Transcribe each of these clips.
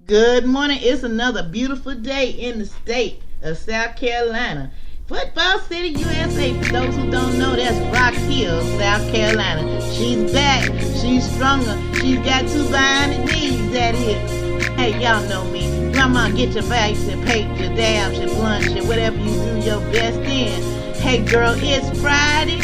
Good morning. It's another beautiful day in the state of South Carolina. Football City, USA. For those who don't know, that's Rock Hill, South Carolina. She's back. She's stronger. She's got two bionic knees, that is. Hey, y'all know me. Grandma, get your bags, your paint, your dabs, your blunts, your whatever you do your best in. Hey, girl, it's Friday.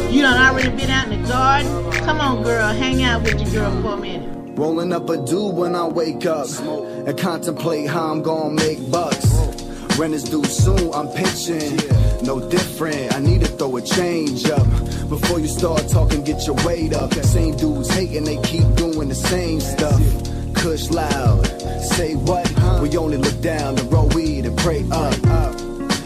You done already been out in the garden? Come on, girl, hang out with your girl for a minute. Rolling up a do when I wake up and contemplate how I'm gonna make bucks. Rent is due soon, I'm pitching. No different, I need to throw a change up. Before you start talking, get your weight up. Same dudes hating, they keep doing the same stuff. Kush loud, say what? We only look down to roll weed and pray up.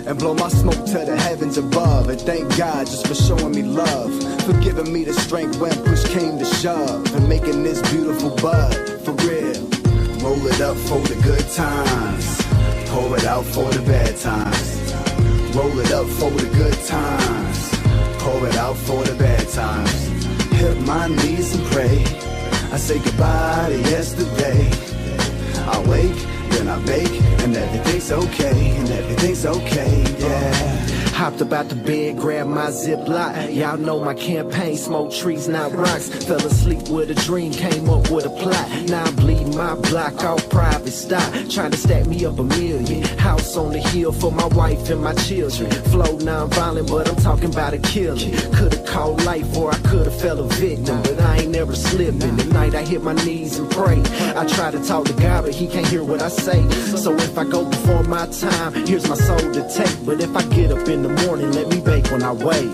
And blow my smoke to the heavens above. And thank God just for showing me love, for giving me the strength when push came to shove, and making this beautiful bud for real. Roll it up for the good times, pour it out for the bad times. Roll it up for the good times, pour it out for the bad times. Hit my knees and pray, I say goodbye to yesterday. I wake, then I bake, and everything's okay, and everything's okay, yeah. Hopped up out the bed, grabbed my Ziploc. Y'all know my campaign, smoke trees, not rocks. Fell asleep with a dream, came up with a plot. Now I'm bleeding my block off private stock, trying to stack me up $1 million. House on the hill for my wife and my children. Flow non-violent, but I'm talking about a killing. Could've called life or I could've fell a victim, but I ain't never slipping. At night I hit my knees and pray. I try to talk to God, but he can't hear what I say. So if I go before my time, here's my soul to take. But if I get up in the morning, let me bake when I wake.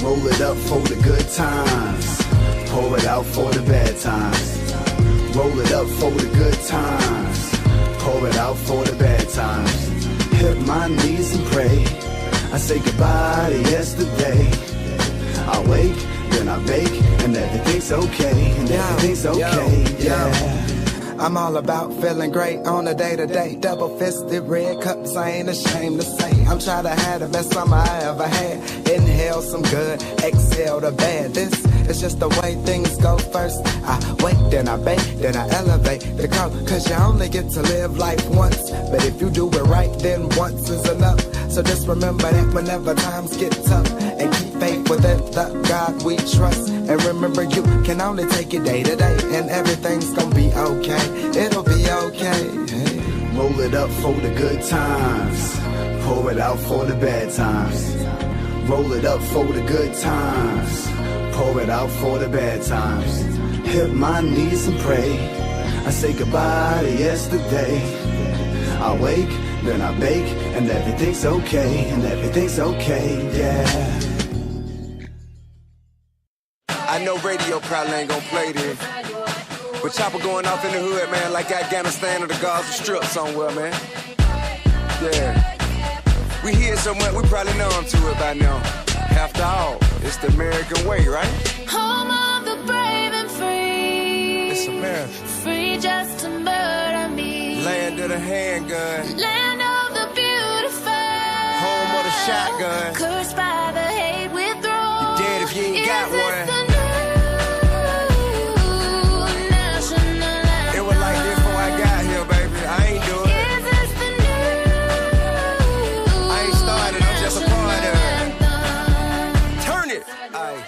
Roll it up for the good times, pour it out for the bad times. Roll it up for the good times, pour it out for the bad times. Hit my knees and pray, I say goodbye to yesterday. I wake, then I bake, and everything's okay, and everything's okay, yeah. I'm all about feeling great on a day-to-day. Double-fisted red cups, I ain't ashamed to say I'm trying to have the best summer I ever had. Inhale some good, exhale the bad. This is just the way things go first. I wait, then I bake, then I elevate the curve. Cause you only get to live life once, but if you do it right, then once is enough. So just remember that whenever times get tough, and keep faith within the God we trust. And remember you can only take it day to day, and everything's gonna be okay. It'll be okay. Hey. Roll it up for the good times, pour it out for the bad times. Roll it up for the good times, pour it out for the bad times. Hit my knees and pray, I say goodbye to yesterday. I wake, then I bake, and everything's okay, and everything's okay, yeah. I know radio probably ain't gonna play this, but chopper going off in the hood, man, like Afghanistan or the Gaza Strip somewhere, man. Yeah. We hear so much, we probably know them to it by now. After all, it's the American way, right? Home of the brave and free. It's America. Free just to murder me. Land of the handgun. Land of the beautiful. Home of the shotgun. Cursed by the hate withdrawn. You're dead if you ain't got one. It was like this before I got here, baby. I ain't do it. I ain't started, I'm just a part of it. Turn it. Aye.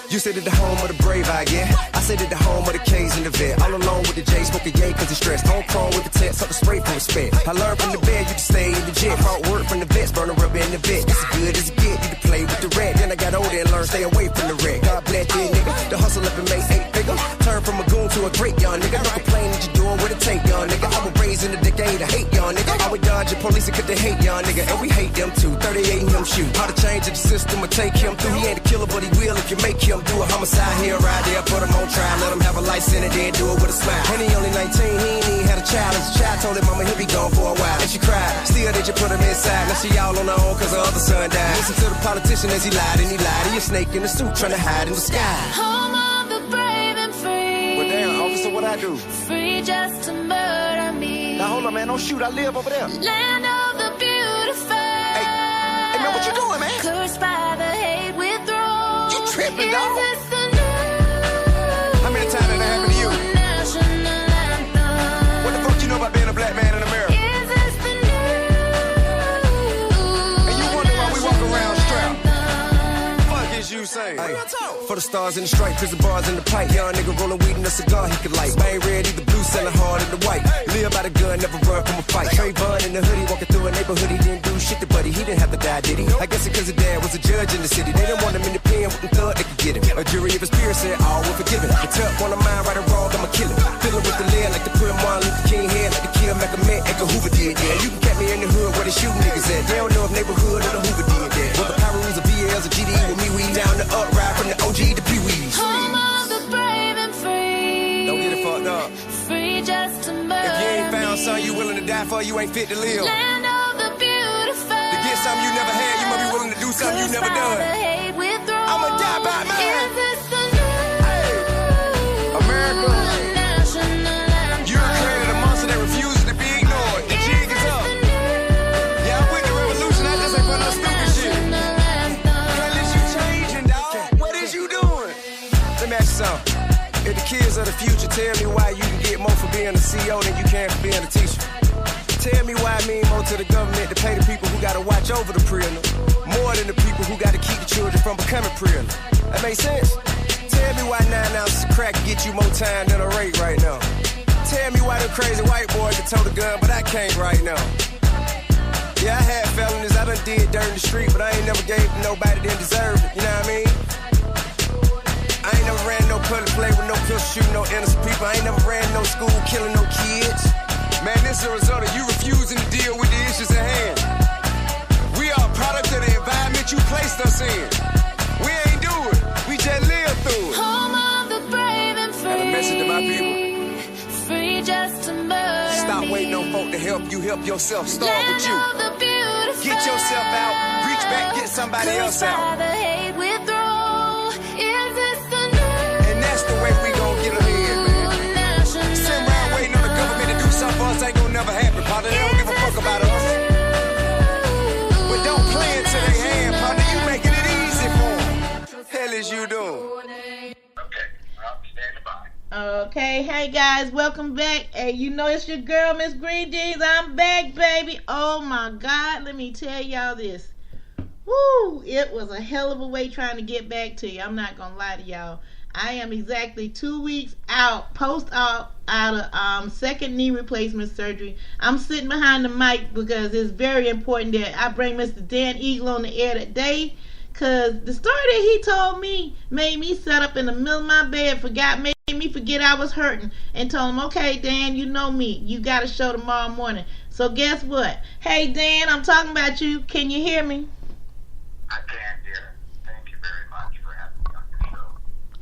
You said it the home of the brave, I get. I said it the home of the K's and the vet. All alone with the J, smoking yay cause he's stressed. Home chrome with the text, up the spray from respect. I learned from the bed, you can stay in the jet. Brought word from the vets, burn a rubber in the vet. It's as good as it get, you can play with the red. Then I got older and learned stay away from the wreck. God bless you, nigga. The hustle up and make 8 figures. Turn from a goon to a great young nigga. No complain that you doing what it take, young nigga. I was raised in the decade of hate, young nigga. I would dodge the police because they hate young nigga. And we hate them too. 38 and him shoot. How to change the system will take him through. He ain't a killer, but he will if you make him do a homicide here, right there. Put him on trial, let him have a life in it, then do it with a smile. And he only 19, he ain't even had a child. As a child told him mama he'll be gone for a while. And she cried, still did you put him inside. Now she all on her own cause her other son died. Listen to the politician as he lied and he lied. He a snake in the suit trying to hide in the sky. Home of the brave and free. Well damn, officer, what I do? Free just to murder me. Now hold on, man, don't shoot, I live over there. Land of the beautiful. Hey man, what you doing, man? Cursed by the hate withdrawn. You tripping, dog? Is this the How many times did that happen to you? national anthem? What the fuck you know stars in the stripe, prison bars in the pipe. Young nigga rolling weed in a cigar he could light. Bang red, either blue, selling hard in the white. Live by the gun, never run from a fight. Trayvon in the hoodie, walking through a neighborhood, he didn't do shit to buddy. He didn't have to die, did he? I guess it cause his dad was a judge in the city. They didn't want him in the pen with them thug, they could get him. A jury of his peers said, all were forgiven. The tuck on the mind, right or wrong, I'ma kill him. Fiddling with the lead like the put Martin Luther King head, like the kill Malcolm X, Edgar Hoover did, yeah. You can catch me in the hood where they shooting niggas at. They don't know if neighborhood or the Hoover did that. Whether Pyros or VLs or GD with me, we down the up ride from the OG to Pee Wee's. Home of the brave and free. Don't get it fucked up. Free just to murder. If you ain't found something you willing to die for, you ain't fit to live. Land of the beautiful. To get something you never had, you might be willing to do something you never done. I'ma die by mine. Is this the new America. national anthem? You created a monster that refuses to be ignored. The jig is up. Yeah, I'm with the revolution. I just ain't for no stupid shit. Playlist you changing, dog. What is you doing? Let me ask you something. If the kids of the future tell me why you can get more for being a CEO than you can for being a teacher. Tell me why it mean more to the government to pay the people who gotta watch over the prisoner more than the people who gotta keep the children from becoming prisoner. That makes sense? Tell me why 9 ounces of crack get you more time than a rape right now. Tell me why them crazy white boys can tote a gun, but I can't right now. Yeah, I had felonies, I done did dirt in the street, but I ain't never gave to nobody that deserved it, you know what I mean? I ain't never ran no public play with no pistol shooting no innocent people. I ain't never ran no school killing no kids. Man, this is a result of you refusing to deal with the issues at hand. We are a product of the environment you placed us in. We ain't do it. We just live through it. Home of the brave and free. Got a message to my people. Free just to murder. Stop waiting on folk to help you. Help yourself. Start with you. Land of the beautiful. Get yourself out. Reach back. Get somebody else out. The hate withdraw. Is this the new And that's the way we gon' get ahead, man. national Sitting around waiting on the government to do something for us ain't gonna never happen, partner. They don't give a fuck about us. But don't play into their hand, partner. You making it easy for them. Hell is you doing? Okay, I'm standing by. Okay, hey guys, welcome back. Hey, you know it's your girl, Miss Green Jeans. I'm back, baby. Oh my God, let me tell y'all this. Woo, it was a hell of a way trying to get back to you. I'm not gonna lie to y'all. I am exactly 2 weeks out, out of second knee replacement surgery. I'm sitting behind the mic because it's very important that I bring Mr. Dan Eagle on the air today. Cause the story that he told me made me sit up in the middle of my bed, made me forget I was hurting, and told him, okay, Dan, you know me. You got a show tomorrow morning. So guess what? Hey, Dan, I'm talking about you. Can you hear me? I can, dear. Thank you very much for having me on your show.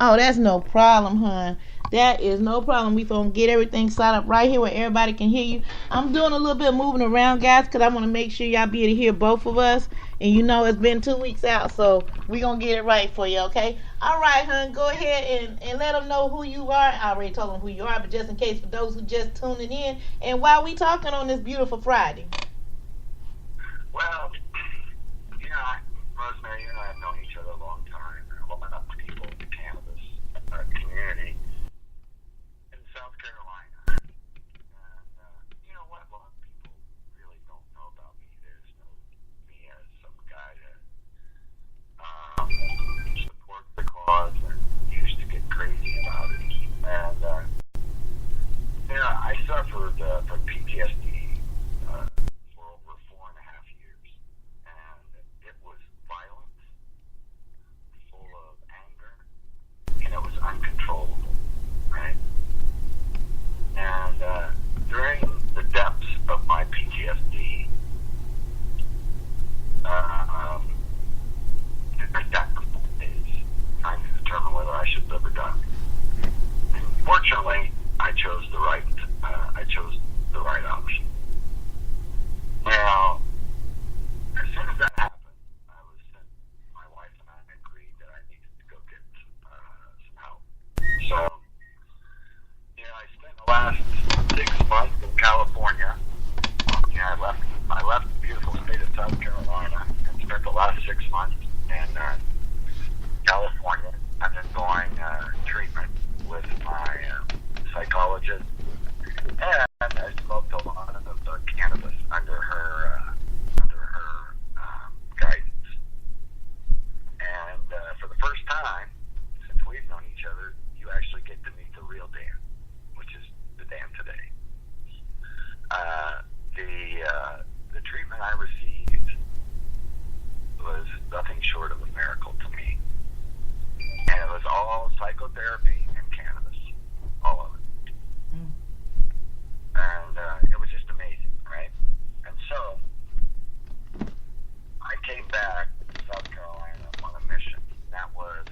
Oh, that's no problem, hon. That is no problem. We gonna get everything set up right here where everybody can hear you. I'm doing a little bit of moving around, guys, because I want to make sure y'all be able to hear both of us. And you know it's been 2 weeks out, so we gonna get it right for you, okay? All right, hon, go ahead and let them know who you are. I already told them who you are, but just in case for those who just tuning in, and while we talking on this beautiful Friday. Well, you know, Rosemary, you and I have known each other a long time. We're well enough people in the cannabis community in South Carolina. And you know what? A lot of people really don't know about me. They just know me as some guy that supports the cause and used to get crazy about it. And, you know, I suffered from PTSD for over 4.5 years. And it was violent, full of anger, and it was uncontrollable, right? And during the depths of my PTSD, that is trying to determine whether I should live or die. And fortunately, I chose the right option. Now, as soon as that happened, my wife and I agreed that I needed to go get some help. So, you know, I spent the last 6 months in California. You know, I left the beautiful state of South Carolina and spent the last 6 months in California. I've been going treatment with my psychologist, and I smoked a lot of each other, you actually get to meet the real Dan, which is the Dan today. The treatment I received was nothing short of a miracle to me. And it was all psychotherapy and cannabis, all of it. And it was just amazing, right? And so I came back to South Carolina on a mission. That was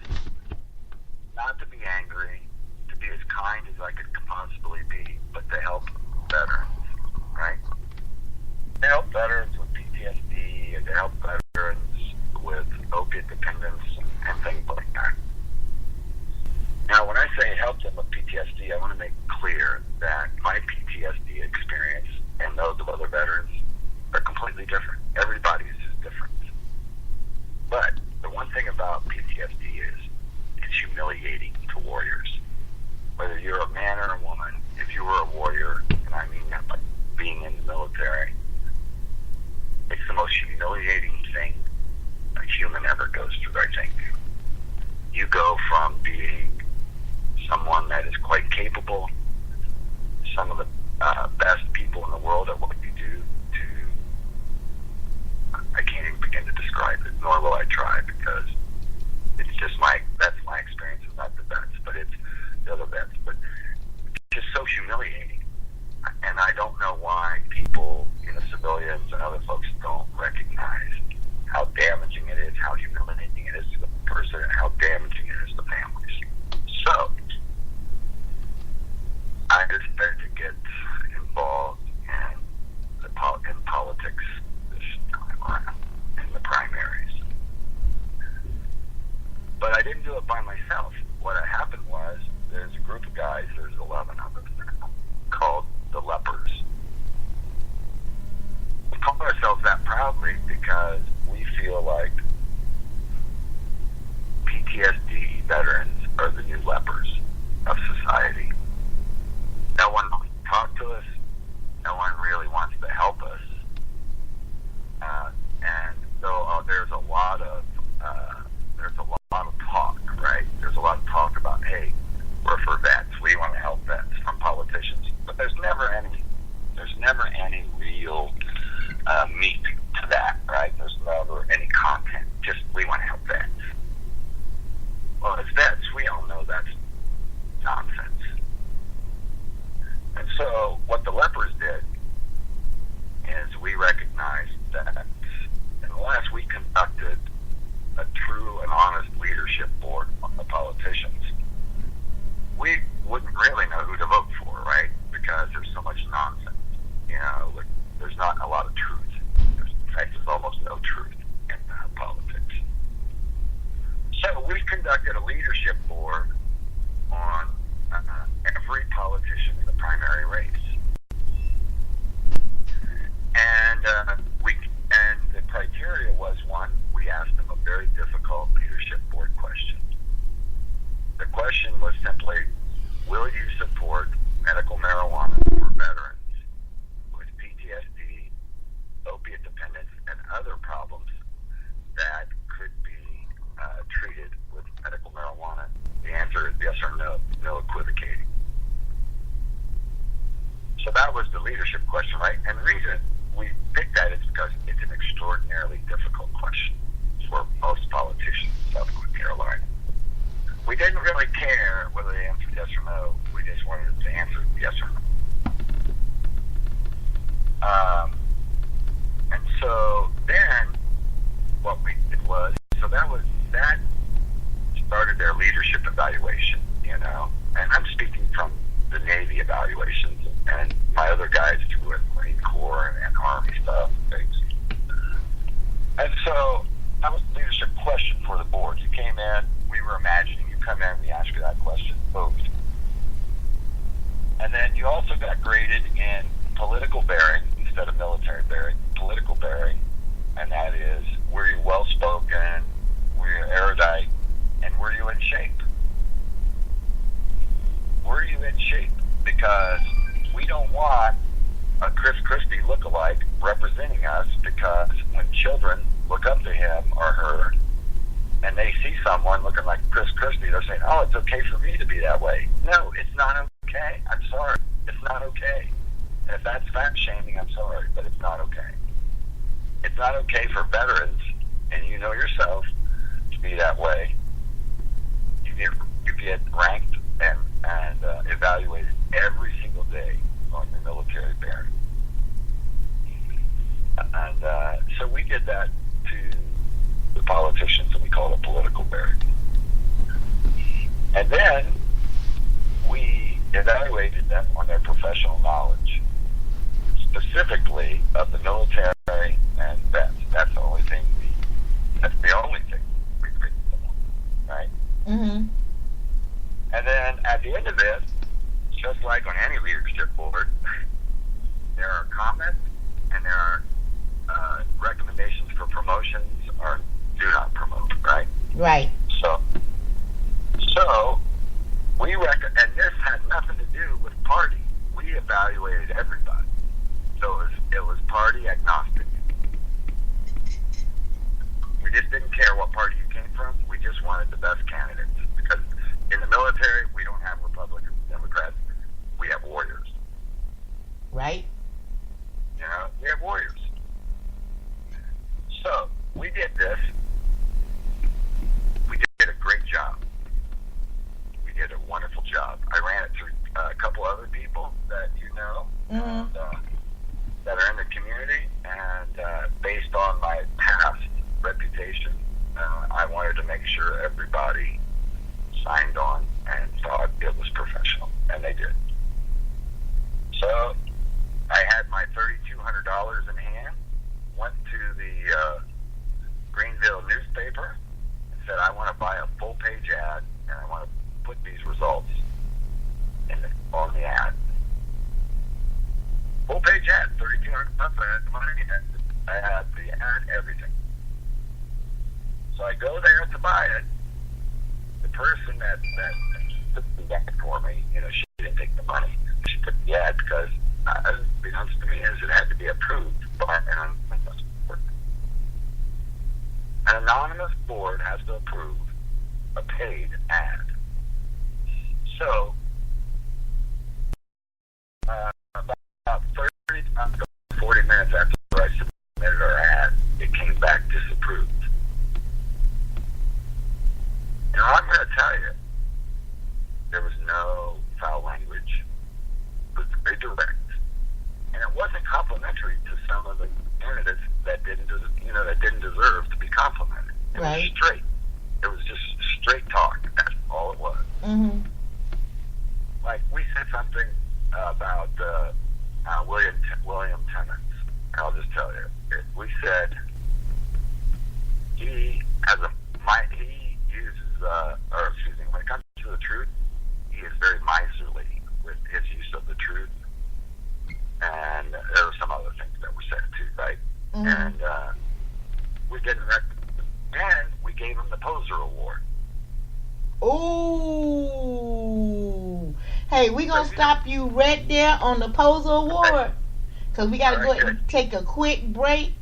not to be angry, to be as kind as I could possibly be, but to help veterans, right? To help veterans with PTSD, and to help veterans with opiate dependence and things like that. Now, when I say help them with PTSD, I want to make clear that my PTSD experience and those of other veterans are completely different. Everybody's is different. But the one thing about PTSD is it's humiliating to warriors. Whether you're a man or a woman, if you were a warrior, and I mean that by being in the military, it's the most humiliating thing a human ever goes through, I think. You go from being someone that is quite capable, some of the best people in the world at what you do, to, I can't even begin to describe it, nor will I try, because it's just that's my experience, it's not the best, but it's the other best, but it's just so humiliating. And I don't know why people, civilians and other folks don't recognize how damaging it is, how humiliating it is to the person, and how damaging it is to families. So, I decided to get involved in politics this time around, in the primaries. But I didn't do it by myself. What happened was, there's a group of guys, there's 11 of them now, called the Lepers. We call ourselves that proudly because we feel like PTSD veterans are the new lepers of society. No one wants to talk to us. No one really wants to help us. And so there's a lot of talk, right? There's a lot of talk about, hey, we're for vets. We want to help vets from politicians. But there's never any real meat to that, right? There's never any content. Just, we want to help vets. Well, as vets, we all know that's nonsense. And so what the Lepers did is we recognized that unless we conducted a true and honest leadership board on the politicians, we wouldn't really know who to vote for, right? Because there's so much nonsense. There's not a lot of truth. In fact, there's almost no truth in politics. So we conducted a leadership board on every politician in the primary race. And the criteria was, one, we asked them a very difficult leadership board question. The question was simply, will you support medical marijuana for veterans with PTSD, opiate dependence, and other problems that could be treated with medical marijuana? The answer is yes or no, no equivocating. So that was the leadership question, right? And the reason we picked that is because it's an extraordinarily difficult question for most politicians in South Carolina. We didn't really care whether they answered yes or no. We just wanted to answer yes or no. And so then what we did was, that started their leadership evaluation, and I'm speaking from the Navy evaluations and my other guys too, in Marine Corps and Army stuff and things. And so that was the leadership question for the board. You came in, we were imagining you come in, we ask you that question, vote. And then you also got graded in political bearing instead of military bearing, political bearing, and that is, were you well-spoken, were you erudite, and were you in shape? Were you in shape? Because we don't want a Chris Christie lookalike representing us, because when children look up to him or her, and they see someone looking like Chris Christie, they're saying, oh, it's okay for me to be that way. No, it's not okay. I'm sorry. It's not okay. And if that's fat shaming, I'm sorry, but it's not okay. It's not okay for veterans, and you know yourself, to be that way. You get ranked and evaluated every single day on your military barrack. And so we did that to the politicians, and we call it a political barrack. And then we evaluated them on their professional knowledge, specifically of the military and vets. That's the only thing we graded them on, right? Mm-hmm. And then at the end of this, just like on any leadership board, there are comments and there are recommendations for promotions or do not promote, right? Right. So we and this had nothing to do with party. We evaluated everybody. So it was party agnostic. We just didn't care what party you came from. We just wanted the best candidates. Because in the military, we don't have Republicans, Democrats. We have warriors. Right. You know, we have warriors. So we did this. We did a great job. We did a wonderful job. I ran it through a couple other people that you know, Mm-hmm. that are in the community, and based on my past reputation, I wanted to make sure everybody signed on and thought it was professional, and they did. So I had my $3,200 in hand, went to the Greenville newspaper, and said, I want to buy a full-page ad, and I want to put these results on the ad. Full-page ad, $3,200. I had the money, and I had the ad, everything. So I go there to buy it. The person that took the ad for me, you know, she didn't take the money. She took the ad because, unbeknownst to me, is it had to be approved by an anonymous board. An anonymous board has to approve a paid ad. So, about 40 minutes after I submitted our ad, it came back disapproved. Now, I'm going to tell you, there was no foul language. It was very direct. And it wasn't complimentary to some of the candidates that didn't deserve to be complimented. It Right. was straight. It was just straight talk. That's all it was. Mm-hmm. Like, we said something about William Timmons. I'll just tell you. We said when it comes to the truth, he is very miserly with his use of the truth. And there were some other things that were said too, right? Mm-hmm. And we didn't and we gave him the Poser Award. Ooh. Hey, we gonna stop you right there on the Poser Award, because we gotta go and take a quick break,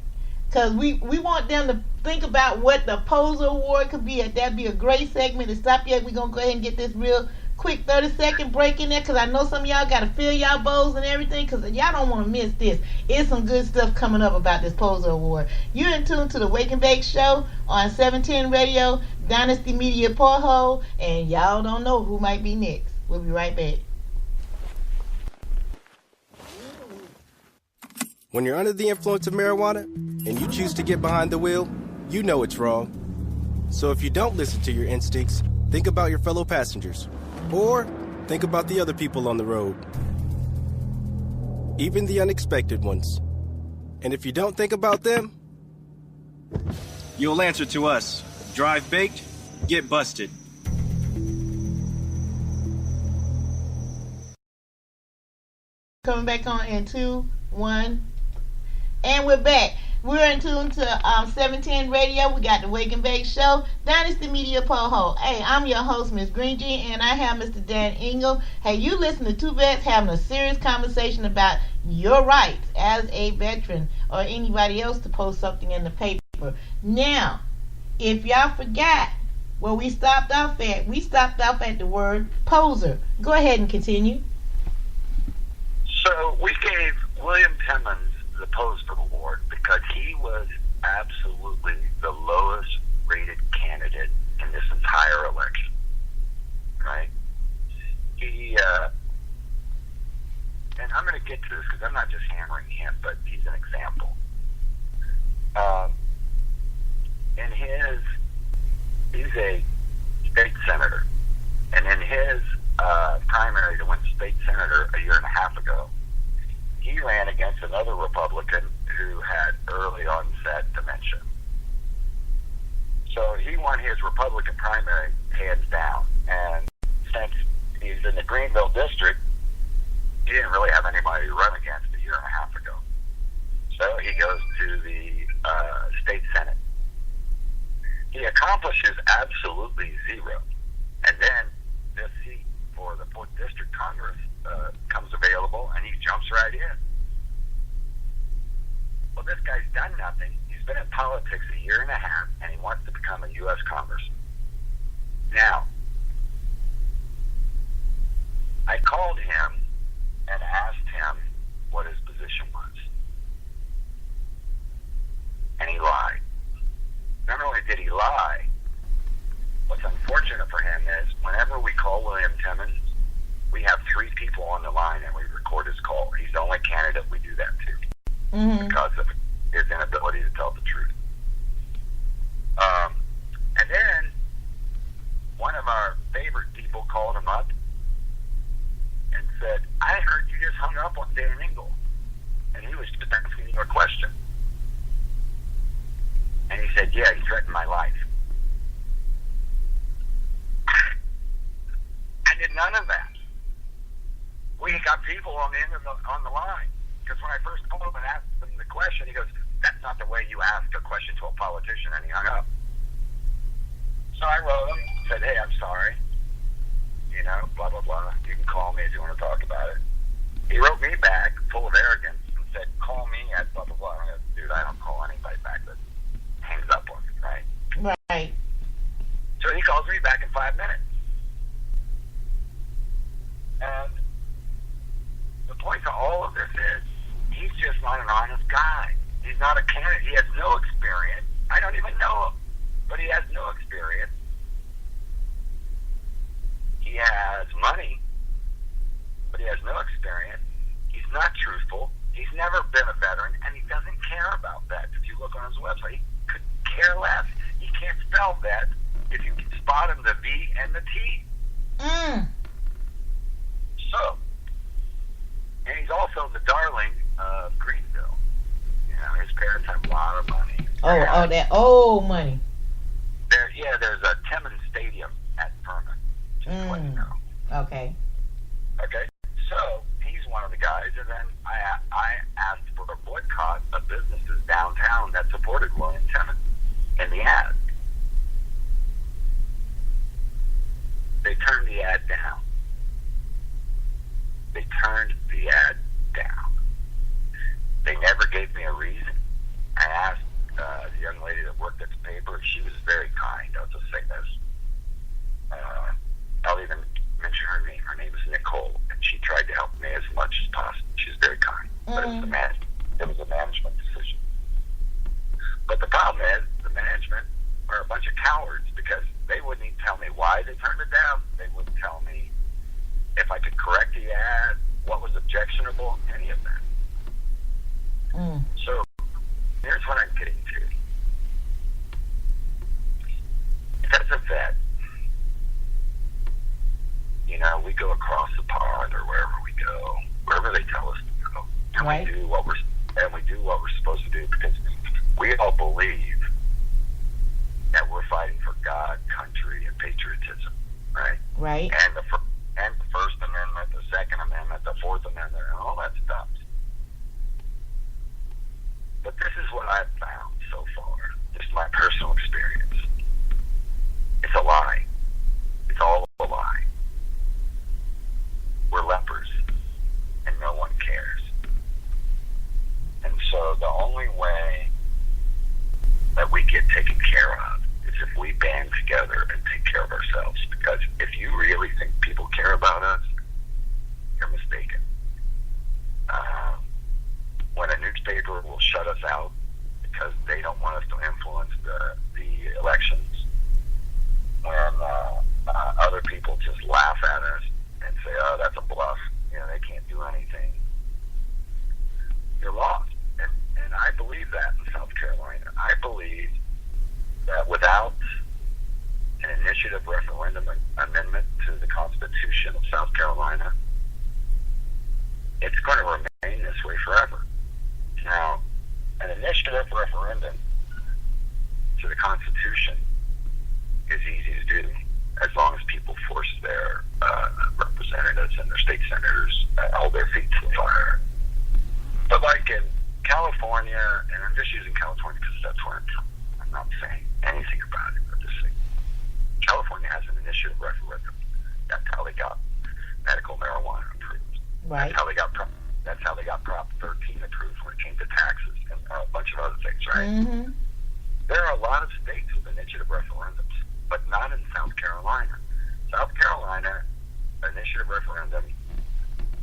because we want them to think about what the Poser Award could be. That'd be a great segment to stop you. We're gonna go ahead and get this real quick 30-second break in there, because I know some of y'all gotta fill y'all bowls and everything, because y'all don't want to miss this. It's some good stuff coming up about this Poser Award. You're in tune to the Wake and Bake Show on 710 Radio, Dynasty Media Porthole, and y'all don't know who might be next. We'll be right back. When you're under the influence of marijuana and you choose to get behind the wheel, you know it's wrong. So if you don't listen to your instincts, think about your fellow passengers. Or think about the other people on the road. Even the unexpected ones. And if you don't think about them, you'll answer to us. Drive baked, get busted. Coming back on in 2, 1. And we're back. We're in tune to 710 Radio. We got the Wake and Bake Show, Dynasty Media Porthole. Hey, I'm your host, Miss Green G, and I have Mr. Dan Engel. Hey, you listen to two vets having a serious conversation about your rights as a veteran or anybody else to post something in the paper. Now, if y'all forgot where we stopped off at the word poser. Go ahead and continue. So we gave William Timmons the Poser Award because he was absolutely the lowest rated candidate in this entire election. Right? And I'm going to get to this because I'm not just hammering him, but he's an example. He's a state senator, and in his primary to win state senator a year and a half ago, he ran against another Republican who had early onset dementia. So he won his Republican primary hands down, and since he's in the Greenville district, he didn't really have anybody to run against a year and a half ago. So he goes to the state senate. He accomplishes absolutely zero. And then this seat for the 4th District Congress comes available, and he jumps right in. Well, this guy's done nothing. He's been in politics a year and a half, and he wants to become a U.S. congressman. Now, I called him and asked him what his position was. And he lied. Not only did he lie, what's unfortunate for him is whenever we call William Timmons, we have 3 people on the line and we record his call. He's the only candidate we do that to because of his inability to tell the truth. And then one of our favorite people called him up and said, I heard you just hung up on Dan Engel. And he was just asking you a question. And he said, yeah, he threatened my life. I did none of that. We got people on the end of on the line. Because when I first called him and asked him the question, he goes, that's not the way you ask a question to a politician, and he hung up. So I wrote him, said, hey, I'm sorry. You know, blah, blah, blah. You can call me if you want to talk about it. He wrote me back, full of arrogance, and said, call me at blah, blah, blah. I go, dude, I don't call anybody back that hangs up on me, right? Right. So he calls me back in 5 minutes. And the point to all of this is, he's just not an honest guy. He's not a candidate. He has no experience. I don't even know him, but he has no experience. He has money, but he has no experience. He's not truthful. He's never been a veteran, and he doesn't care about that. If you look on his website, he could care less. He can't spell vet if you can spot him the V and the T. So, and he's also the darling of Greenville. You know, his parents have a lot of money. That old money. There's a Timmons Stadium at Furman. Just to let you know. Okay. Okay. So he's one of the guys, and then I asked for a boycott of businesses downtown that supported William Timmons in the ad. They turned the ad down. They never gave me a reason. I asked the young lady that worked at the paper. She was very kind. I'll just say this. I'll even mention her name. Her name is Nicole, and she tried to help me as much as possible. She's very kind. But it was a management decision. But the problem is, the management are a bunch of cowards because they wouldn't even tell me why they turned it down. They wouldn't tell me if I could correct the ad, what was objectionable, any of that. So here's what I'm getting to. As a vet, you know, we go across the pond or wherever we go, wherever they tell us to go, and right. we do what we're supposed to do because we all believe that we're fighting for God, country, and patriotism, right? Right. And the First Amendment, the Second Amendment, the Fourth Amendment, and all that stuff. But this is what I've found so far, just my personal experience. It's a lie. It's all a lie. We're lepers, and no one cares. And so the only way that we get taken care of is us, you're mistaken. When a newspaper will shut us out because they don't want us to influence the elections, when other people just laugh at us and say, oh, that's a bluff, they can't do anything, you're lost. And I believe that in South Carolina. I believe that without an initiative referendum amendment to the Constitution of South Carolina, it's going to remain this way forever. Now, an initiative referendum to the Constitution is easy to do as long as people force their representatives and their state senators hold their feet to the fire. But like in California, and I'm just using California because that's where I'm not saying anything about it. I'm just saying California has an initiative referendum. That's how they got medical marijuana approved. Right. That's how they got Prop 13 approved when it came to taxes and a bunch of other things, right? Mm-hmm. There are a lot of states with initiative referendums, but not in South Carolina. South Carolina initiative referendum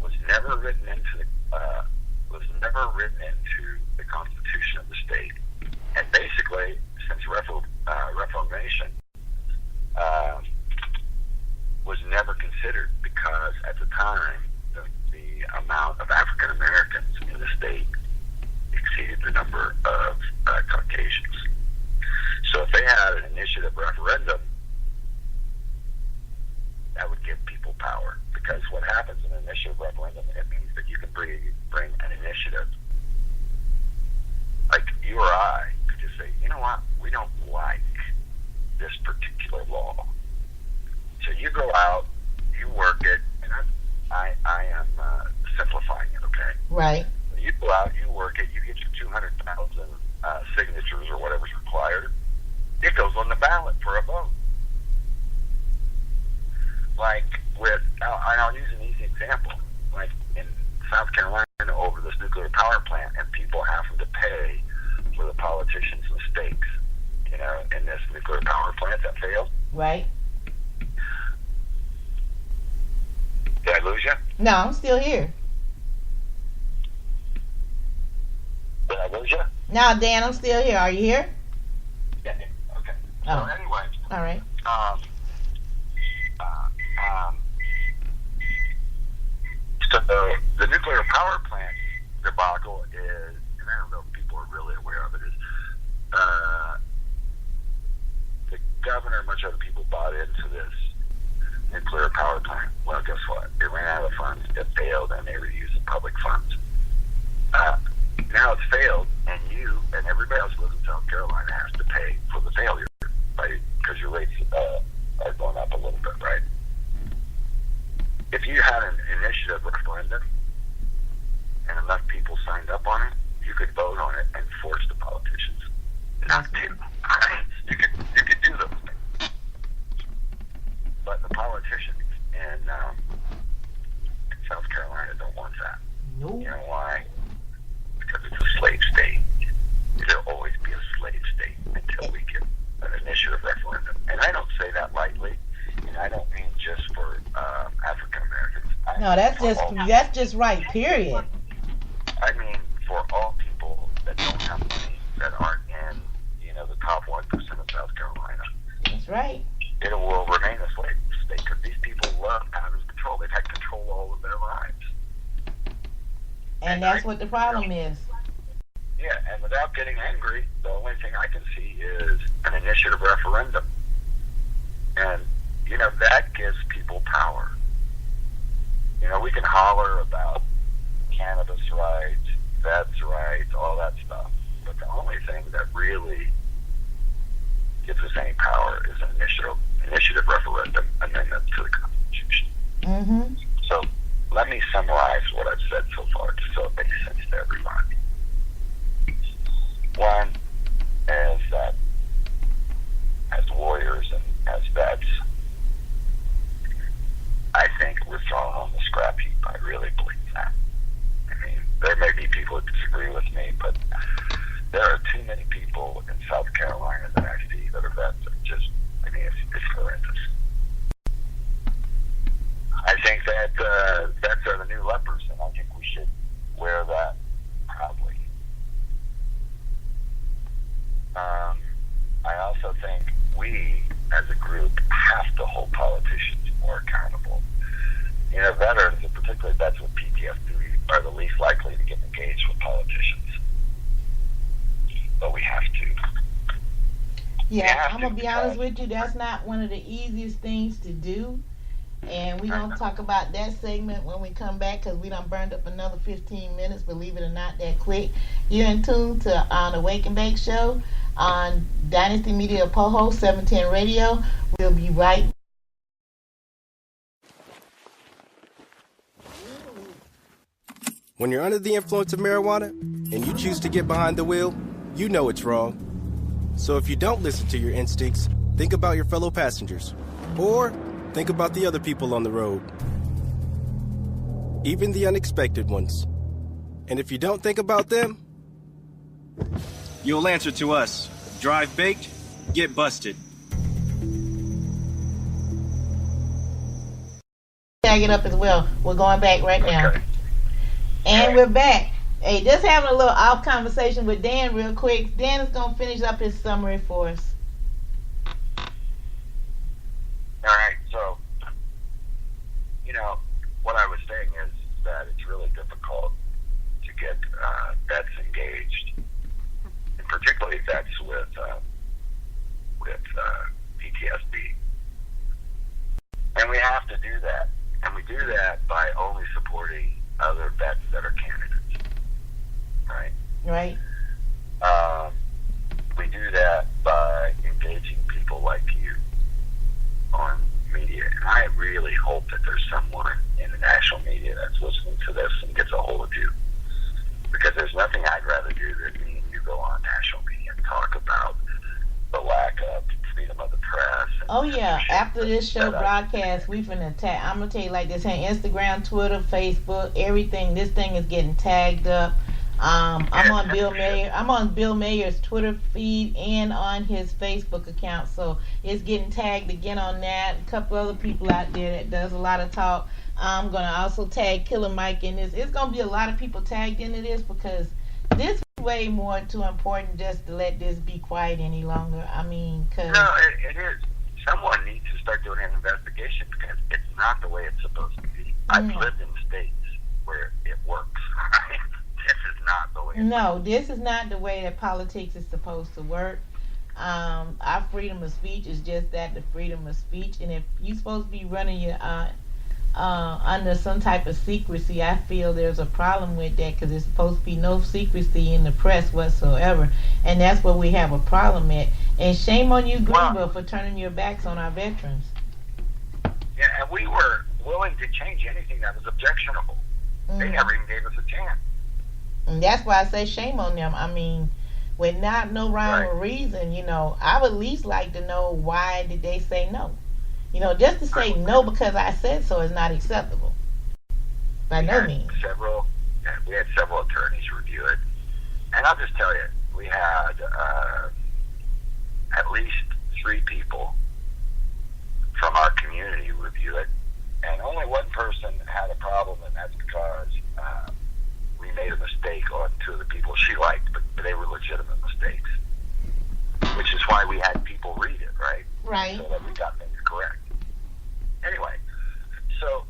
was never written into the Constitution of the state, and basically since Reformation was never considered because at the time the amount of African Americans in the state exceeded the number of Caucasians. So if they had an initiative referendum, that would give people power. Because what happens in an initiative referendum, it means that you can bring an initiative. Like you or I could just say, you know what, we don't like this particular law. So you go out, you work it, and I am simplifying it, okay? Right. You go out, you work it, you get your 200,000 signatures or whatever's required. It goes on the ballot for a vote. Like with, I'll use an easy example. Like in South Carolina over this nuclear power plant, and people having to pay for the politicians' mistakes, in this nuclear power plant that failed. Right. Did I lose you? No, I'm still here. Did I lose you? No, Dan, I'm still here. Are you here? Yeah. Okay. Oh. So anyway. All right. So the nuclear power plant debacle is, and I don't know if people are really aware of it, is the governor and much other people bought into this nuclear power plant. Well, guess what? It ran out of funds, it failed, and they were using public funds. Now it's failed, and you and everybody else who lives in South Carolina has to pay for the failure, right? Because your rates are going up a little bit, right? If you had an initiative referendum and enough people signed up on it, you could vote on it and force the politicians not to. Right? You could do those things. But the politicians in South Carolina don't want that. No. You know why? Because it's a slave state. There'll always be a slave state until we get an initiative referendum. And I don't say that lightly. And I don't mean just for African Americans. No, that's just right, period. I mean for all people that don't have money, that aren't in, the top 1% of South Carolina. That's right. It will remain a slave state because these people love having control. They've had control all of their lives. And that's what the problem is. Yeah, and without getting angry, the only thing I can see is an initiative referendum. And, that gives people power. We can holler about cannabis rights, vets rights, all that stuff. But the only thing that really gives us any power is an initiative referendum amendment to the Constitution. Mm-hmm. So let me summarize what I've said so far just so it makes sense to everybody. One is that as warriors and as vets, I think we're thrown on the scrap heap. I really believe that. I mean, there may be people that disagree with me, but there are too many people in South Carolina that I see that are vets that just, it's horrendous. I think that vets are the new lepers, and I think we should wear that proudly. I also think we, as a group, have to hold politicians more accountable. You know, veterans, and particularly vets with PTSD, are the least likely to get engaged with politicians. But we have to. Yeah, I'm going to be honest with you. That's not one of the easiest things to do. And we're going to talk about that segment when we come back, because we done burned up another 15 minutes, believe it or not, that quick. You're in tune to the Wake and Bake Show on Dynasty Media Poho 710 Radio. We'll be right back. When you're under the influence of marijuana and you choose to get behind the wheel, you know it's wrong. So if you don't listen to your instincts, think about your fellow passengers. Or think about the other people on the road. Even the unexpected ones. And if you don't think about them, you'll answer to us. Drive baked, get busted. Tag it up as well. We're going back right now. Okay. And we're back. Hey, just having a little off conversation with Dan real quick. Dan is going to finish up his summary for us. All right, so, you know, what I was saying is that it's really difficult to get vets engaged, and particularly vets with PTSD. And we have to do that. And we do that by only supporting other vets that are candidates, right? Right. We do that by engaging people like you on media. And I really hope that there's someone in the national media that's listening to this and gets a hold of you. Because there's nothing I'd rather do than me and you go on national media and talk about the lack of freedom of the press. Oh, yeah. After this show broadcast, we've been attacked. I'm going to tell you like this. Hey, Instagram, Twitter, Facebook, everything. This thing is getting tagged up. I'm on Bill Mayer. I'm on Bill Mayer's Twitter feed and on his Facebook account, so it's getting tagged again on that. A couple other people out there that does a lot of talk. I'm gonna also tag Killer Mike in this. It's gonna be a lot of people tagged into this because this is way more too important just to let this be quiet any longer. I mean, cause no, it is. Someone needs to start doing an investigation because it's not the way it's supposed to be. I've lived in states where it works. This is not the way. No, this is not the way that politics is supposed to work. Our freedom of speech is just that, the freedom of speech. And if you're supposed to be running your under some type of secrecy, I feel there's a problem with that because there's supposed to be no secrecy in the press whatsoever. And that's where we have a problem at. And shame on you, Greenville, for turning your backs on our veterans. Yeah, and we were willing to change anything that was objectionable. They never even gave us a chance. And that's why I say shame on them. I mean, with not no rhyme or reason, you know, I would at least like to know why did they say no. You know, just to say no because I said so is not acceptable. By no means. We had several attorneys review it. And I'll just tell you, we had at least 3 people from our community review it. And only one person had a problem, and that's because we made a mistake on 2 of the people she liked, but they were legitimate mistakes. Which is why we had people read it, right? Right. So that we got things correct. Anyway, so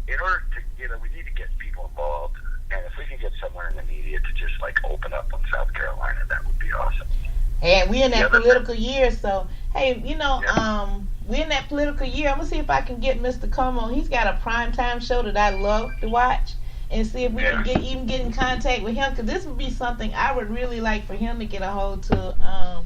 in order to, you know, we need to get people involved, and if we can get someone in the media to just like open up on South Carolina, that would be awesome. And we're in that political year, so hey, you know, we're in that political year. I'm gonna see if I can get Mr. Como. He's got a primetime show that I love to watch, and see if we can get in contact with him, because this would be something I would really like for him to get a hold to,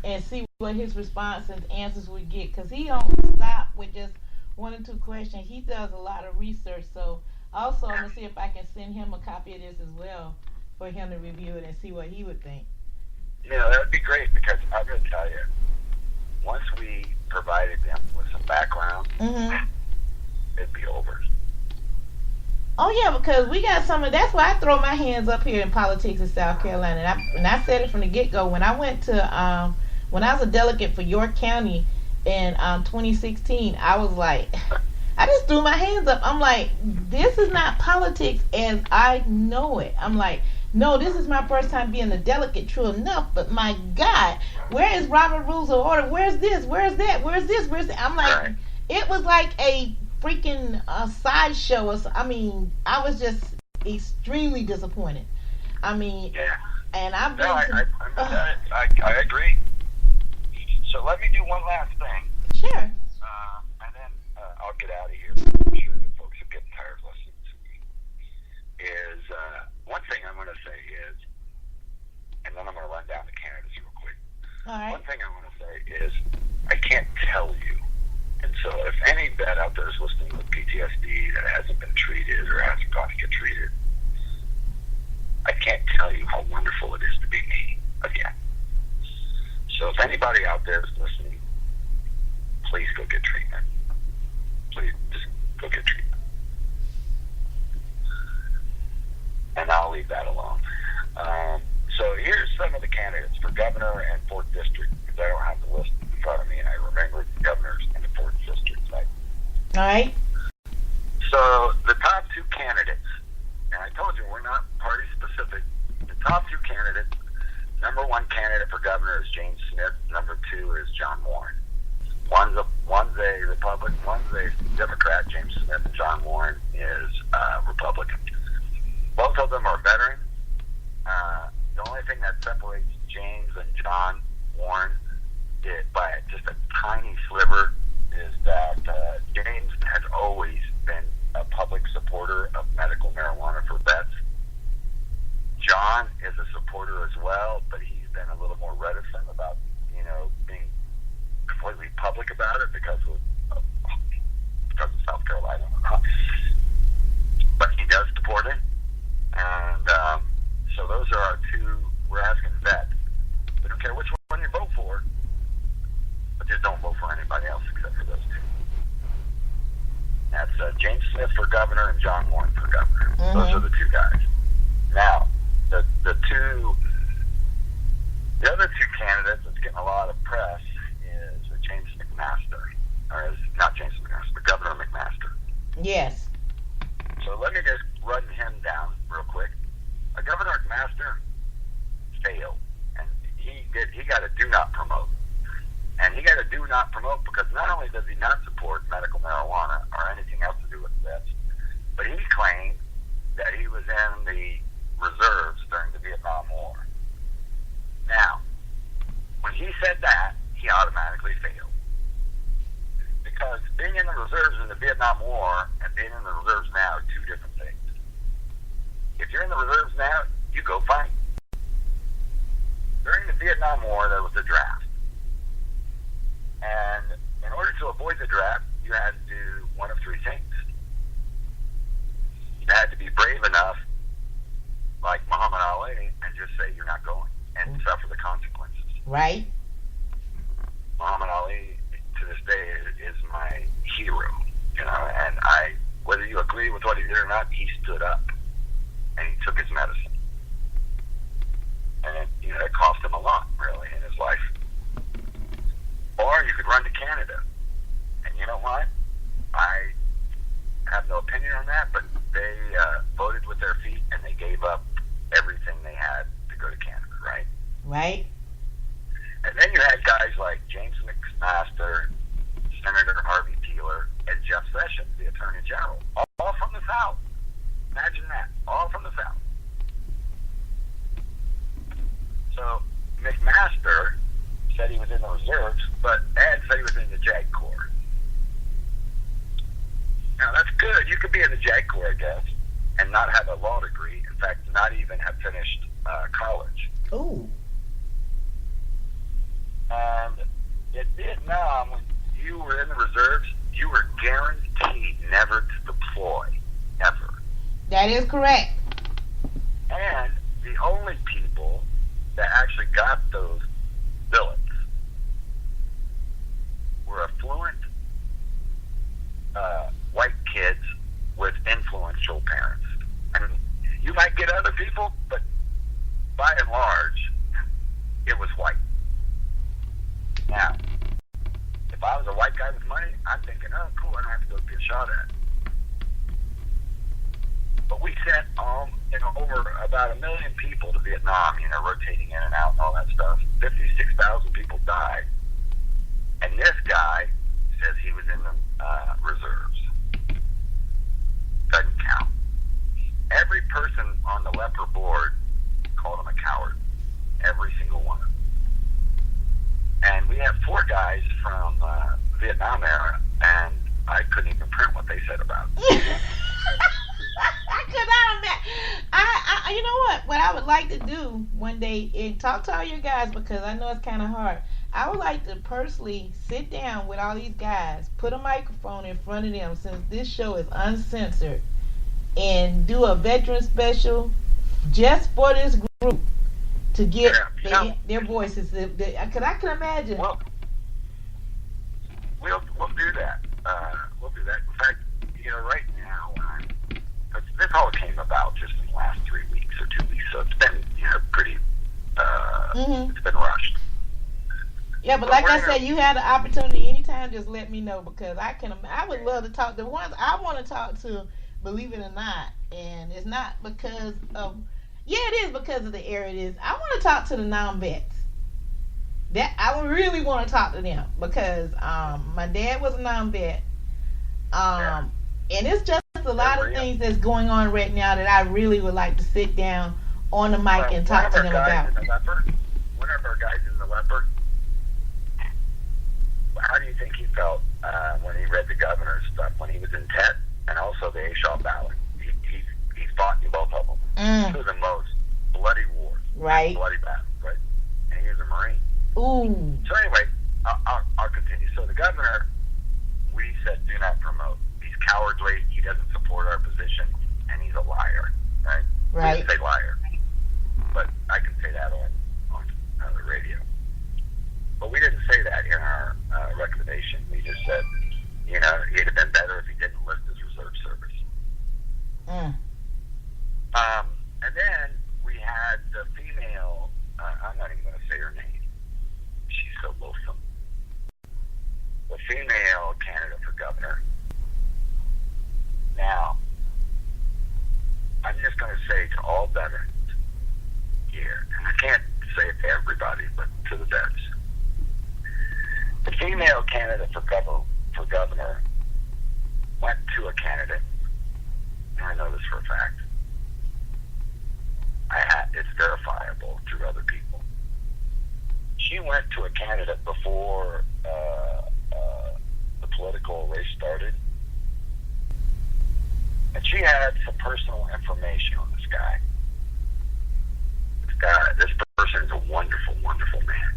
and see what his response and answers would get, because he don't stop with just 1 or 2 questions. He does a lot of research, so also I'm gonna see if I can send him a copy of this as well for him to review it and see what he would think. Yeah, that would be great, because I'm going to tell you, once we provided them with some background, it'd be over. Oh, yeah, because we got some of, that's why I throw my hands up here in politics in South Carolina. And I said it from the get-go. When I went to, when I was a delegate for York County in 2016, I was like, I just threw my hands up. I'm like, this is not politics as I know it. I'm like, no, this is my first time being a delegate, true enough, but my God, where is Robert Rules of Order? Where's this? Where's that? Where's this? Where's that? I'm like, it was like a freaking sideshow. I mean, I was just extremely disappointed. I mean, and I've been I agree. So let me do one last thing. Sure. And then I'll get out of here. I'm sure that folks are getting tired of listening to me. One thing I'm going to say is, and then I'm going to run down the candidates real quick. All right. One thing I want to say is, I can't tell you. And so if any vet out there is listening with PTSD that hasn't been treated or hasn't gone to get treated, I can't tell you how wonderful it is to be me again. So if anybody out there is listening, please go get treatment. Please, just go get treatment. And I'll leave that alone. So here's some of the candidates for governor and 4th District, because I don't have the list in front of me, and I remember the governors in the 4th District. Right? All right. So the top 2 candidates, and I told you we're not party specific, the top 2 candidates, number 1 candidate for governor is James Smith, number 2 is John Warren. One's a Republican, one's a Democrat, James Smith, and John Warren is Republican. Both of them are veterans. The only thing that separates James and John Warren by just a tiny sliver is that James has always been a public supporter of medical marijuana for vets. John is a supporter as well, but he's been a little more reticent about, being completely public about it because of South Carolina. But he does support it. And so those are our 2. We're asking vets. We don't care which one you vote for, but just don't vote for anybody else except for those 2. That's James Smith for governor and John Warren for governor. Mm-hmm. Those are the 2 guys. Now, the other 2 candidates that's getting a lot of press is James McMaster, or not James McMaster, but Governor McMaster. Yes. So let me just run him down real quick. Governor McMaster failed, and he got a do not promote, and he got a do not promote because not only does he not support medical marijuana or anything else to do with vets, but he claimed that he was in the reserves during the Vietnam War. Now, when he said that, he automatically failed. Because being in the reserves in the Vietnam War and being in the reserves now are 2 different things. If you're in the reserves now, you go fight. During the Vietnam War, there was a draft. And in order to avoid the draft, you had to do one of 3 things. You had to be brave enough, like Muhammad Ali, and just say you're not going and suffer the consequences. Right. Muhammad Ali, to this day, is my hero. And whether you agree with what he did or not, he stood up and he took his medicine. And it cost him a lot, really, in his life. Or you could run to Canada. And you know what? I have no opinion on that, but they voted with their feet and they gave up everything they had to go to Canada, right? Right. And then you had guys like James McMaster, Senator Harvey Teeler, and Jeff Sessions, the Attorney General, all from the South. Imagine that, all from the South. So McMaster said he was in the reserves, but Ed said he was in the JAG Corps. Now that's good. You could be in the JAG Corps, I guess, and not have a law degree. In fact, not even have finished college. Ooh. And in Vietnam, when you were in the reserves, you were guaranteed never to deploy, ever. That is correct. And the only people that actually got those billets were affluent white kids with influential parents. I mean, you might get other people, but by and large, it was white. Now, if I was a white guy with money, I'm thinking, oh, cool, I don't have to go get shot at. But we sent over about 1 million people to Vietnam, rotating in and out and all that stuff. 56,000 people died. And this guy says he was in the reserves. Doesn't count. Every person on the leper board called him a coward. Every single one of them. And we have 4 guys from Vietnam era, and I couldn't even print what they said about it. I could not imagine. You know what I would like to do one day is talk to all your guys, because I know it's kind of hard. I would like to personally sit down with all these guys, put a microphone in front of them, since this show is uncensored, and do a veteran special just for this group to get their voices. Because I can imagine. Well, we'll do that. We'll do that. In fact, right now, this all came about just in the last 3 weeks or 2 weeks, so it's been pretty. It's been rushed. Yeah, but like I said, you had the opportunity anytime. Just let me know, because I would love to talk to the ones I want to talk to. Believe it or not, and it's not because of. Yeah, it is because of the era it is. I want to talk to the non-vets. That I really want to talk to them, because my dad was a non-vet. And it's just a lot of things that's going on right now that I really would like to sit down on the mic and talk to them about. One of our guys in the leopard, how do you think he felt when he read the governor's stuff, when he was in Tet, and also the A. Shaw ballot? He's fought in both of them. Two of the most bloody wars. Right. Bloody battles, right? And he was a Marine. Ooh. So anyway, I'll continue. So the governor, we said do not promote. He's cowardly. He doesn't support our position, and he's a liar, right? Right. We didn't say liar, but I can say that on the radio. But we didn't say that in our recommendation. We just said, he'd have been better if he didn't list his reserve service. And then we had the female, I'm not even going to say her name. She's so loathsome. The female candidate for governor. Now, I'm just going to say to all veterans here, and I can't say it to everybody, but to the vets. The female candidate for governor went to a candidate, and I know this for a fact. It's verifiable through other people. She went to a candidate before the political race started, and she had some personal information on this guy. This person is a wonderful, wonderful man.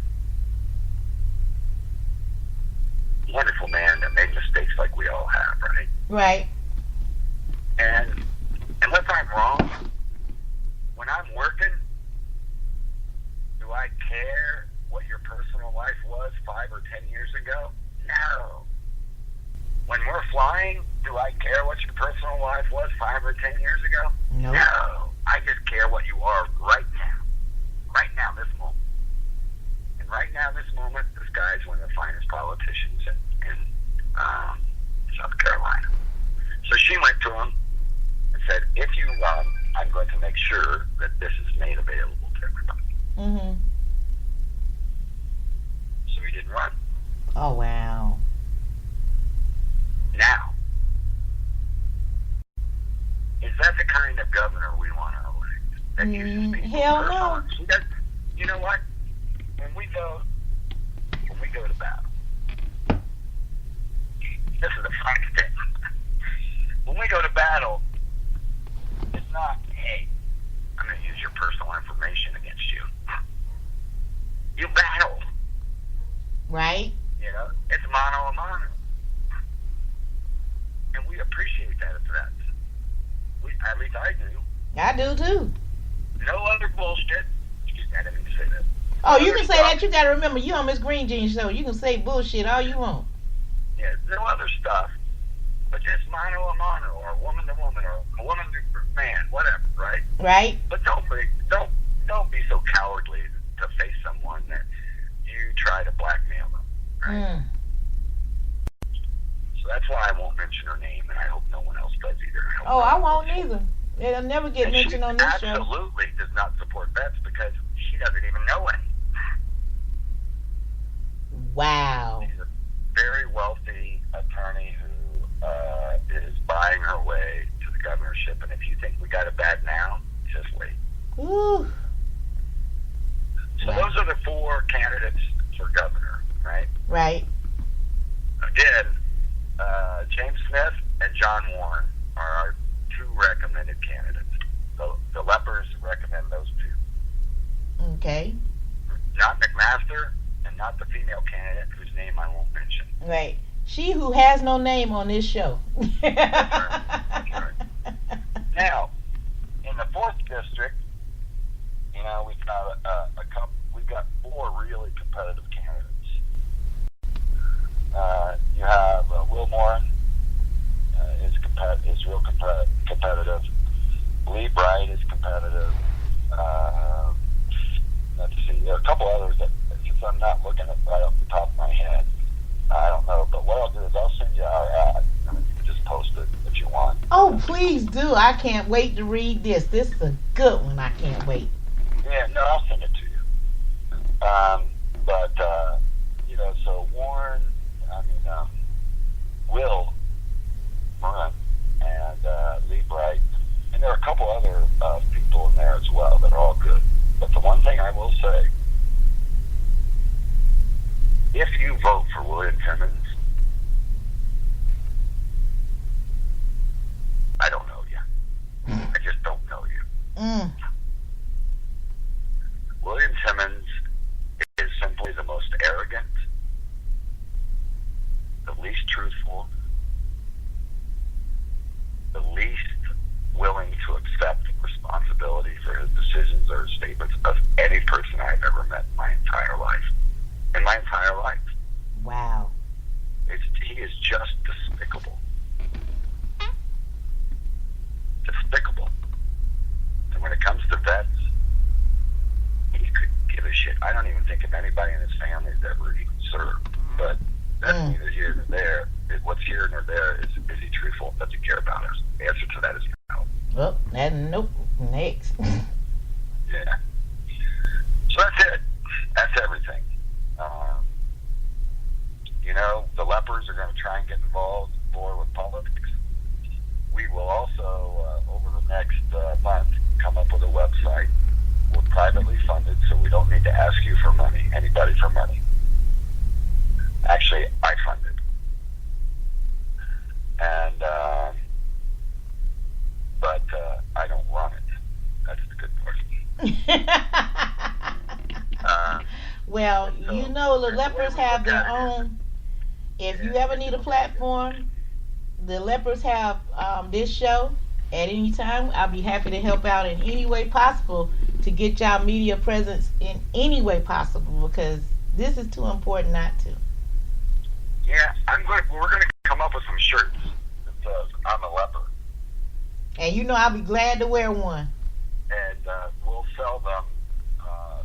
Wonderful man that made mistakes like we all have, right? Right. And unless I'm wrong, when I'm working, do I care what your personal life was 5 or 10 years ago? No. When we're flying, do I care what your personal life was 5 or 10 years ago? No. No. I just care what you are right now. Right now, this moment. And right now, this moment, this guy is one of the finest politicians in South Carolina. So she went to him and said, if you run, I'm going to make sure that this is made available to everybody. Mm-hmm. So he didn't run. Oh, wow. Now, is that the kind of governor we want to elect? That uses people hell personal? no. She does. You know what? When we go to battle, this is a funny thing. When we go to battle, it's not, hey, I'm going to use your personal information against you. You battle. Right. It's mano a mano. And we appreciate that as vets. At least I do. I do too. No other bullshit. Excuse me, I didn't mean to say that. Oh, you can say that. You got to remember, you on Miss Green Jeans show. You can say bullshit all you want. Yeah, no other stuff, but just mano a mano, or woman to woman, or woman to man, whatever, right? Right. But don't be so cowardly to face someone that you try to blackmail them, right? That's why I won't mention her name, and I hope no one else does either. I won't either. It'll never get mentioned on this show. Absolutely does not support vets because she doesn't even know any. Wow. She's a very wealthy attorney who is buying her way to the governorship, and if you think we got it bad now, just wait. Ooh. So those are the 4 candidates for governor, right? Right. Again, James Smith and John Warren are our 2 recommended candidates. The lepers recommend those 2. Okay. Not McMaster and not the female candidate whose name I won't mention. Right. She who has no name on this show. That's right. Now, in the 4th district, we've got a couple. We've got 4 really competitive candidates. You have Will Morin is real competitive. Lee Bright is competitive. Let's see. There are a couple others that, since I'm not looking at right off the top of my head, I don't know. But what I'll do is I'll send you our ad. I mean, you can just post it if you want. Oh, please do. I can't wait to read this. This is a good one. I can't wait. Yeah, no, I'll send it to you. So Warren, Will Morin and Lee Bright, and there are a couple other people in there as well that are all good. But the one thing I will say, if you vote for William Timmons, I don't know you. I just don't know you. William Timmons is simply the most arrogant, the least truthful, the least willing to accept responsibility for his decisions or his statements of any person I've ever met in my entire life. Wow. He is just despicable. Despicable. And when it comes to vets, he could give a shit. I don't even think if anybody in his family has ever even served. But that's neither here nor there. What's here nor there is he truthful? Does he care about us? The answer to that is no. Oh, nope. Next. Yeah. So that's it. That's everything. The lepers are going to try and get involved more with politics. We will also, over the next month, come up with a website. We're privately funded, so we don't need to ask you for money, anybody for money. Actually, I fund it. And, but I don't run it. That's the good part. Well, the lepers have their own. If you ever need a platform, the lepers have this show at any time. I'll be happy to help out in any way possible to get y'all media presence in any way possible, because this is too important not to. Yeah, we're going to come up with some shirts that says, I'm a leper. And I'll be glad to wear one. And we'll sell them